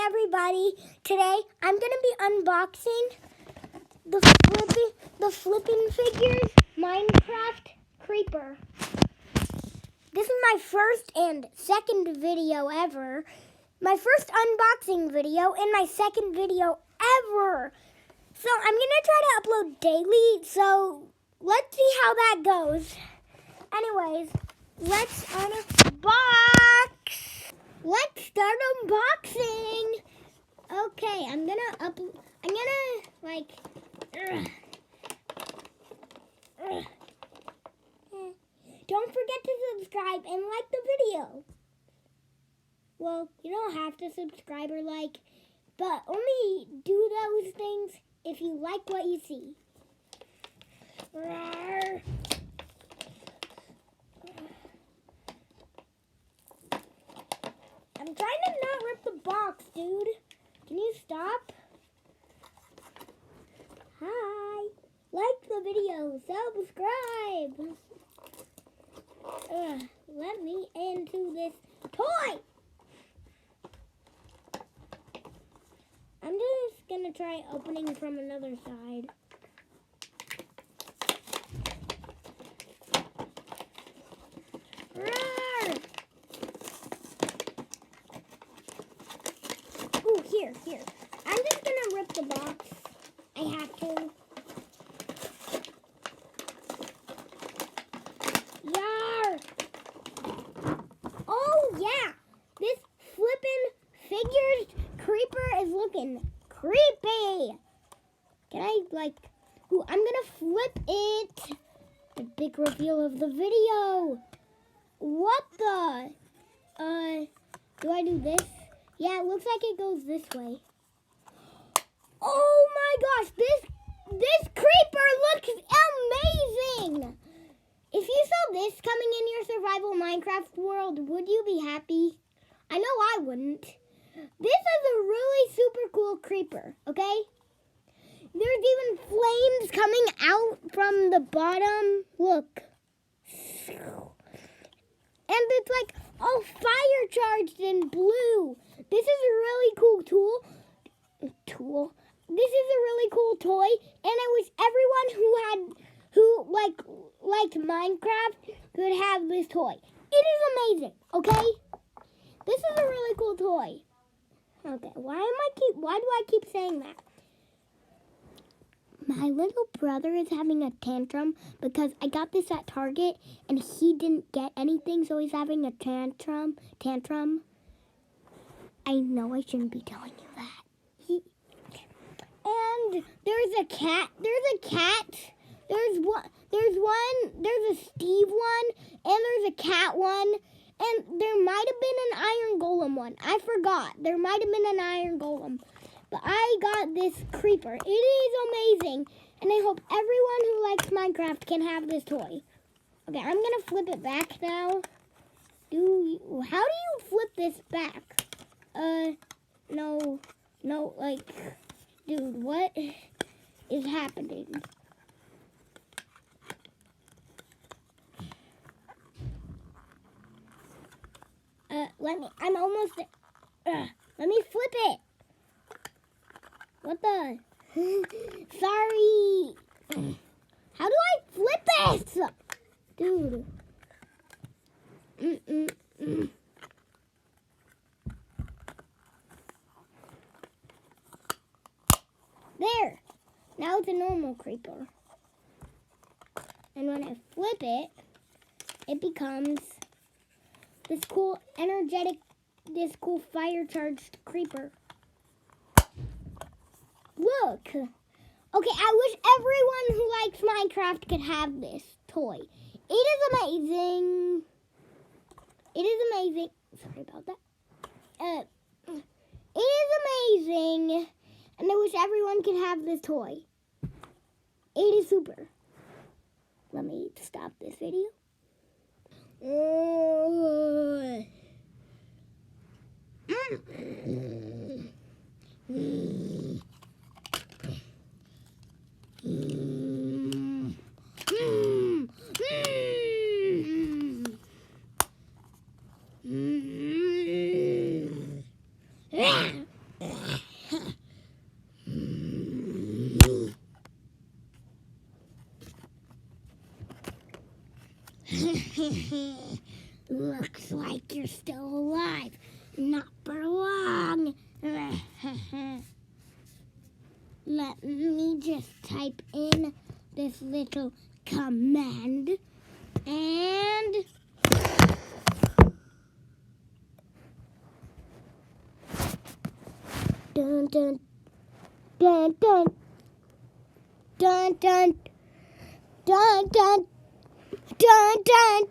everybody. Today I'm going to be unboxing the Flippin Figures Minecraft Creeper. This is my first and second video ever. My first unboxing video and my second video ever. So I'm going to try to upload daily, so let's see how that goes. Anyways, let's unbox. Let's start unboxing. Okay, Don't forget to subscribe and like the video. Well, you don't have to subscribe or like, but only do those things if you like what you see. Rawr. I'm trying to not rip the box, dude. Can you stop? Hi. Like the video. Subscribe. Let me into this toy. I'm just going to try opening from another side. Ooh, here. I'm just going to rip the box. I have to. Yar! Oh, yeah. This Flippin Figures Creeper is looking creepy. Can I, ooh, I'm going to flip it. The big reveal of the video. What the? Do I do this? Yeah, it looks like it goes this way. Oh my gosh, this creeper looks amazing! If you saw this coming in your survival Minecraft world, would you be happy? I know I wouldn't. This is a really super cool creeper, okay? There's even flames coming out from the bottom. Look. And it's like all fire charged in blue. This is a really cool tool. This is a really cool toy, and I wish everyone who liked Minecraft could have this toy. It is amazing, okay? This is a really cool toy. Okay, why do I keep saying that? My little brother is having a tantrum because I got this at Target and he didn't get anything, so he's having a tantrum. I know I shouldn't be telling you that. And there's a cat. There's a Steve one, and there's a cat one, and there might have been an iron golem one. I forgot. There might have been an iron golem. But I got this creeper. It is amazing, and I hope everyone who likes Minecraft can have this toy. Okay, I'm gonna flip it back now. How do you flip this back? No, dude, what is happening? I'm almost there. Let me flip it. What the? Sorry. How do I flip this? Dude. There. Now it's a normal creeper. And when I flip it, it becomes this cool fire charged creeper. Look. Okay, I wish everyone who likes Minecraft could have this toy. It is amazing. Sorry about that. It is amazing. And I wish everyone could have this toy. It is super. Let me stop this video. Looks like you're still alive. Not for long. Let me just type in this little command. And dun dun dun dun dun dun dun dun dun dun.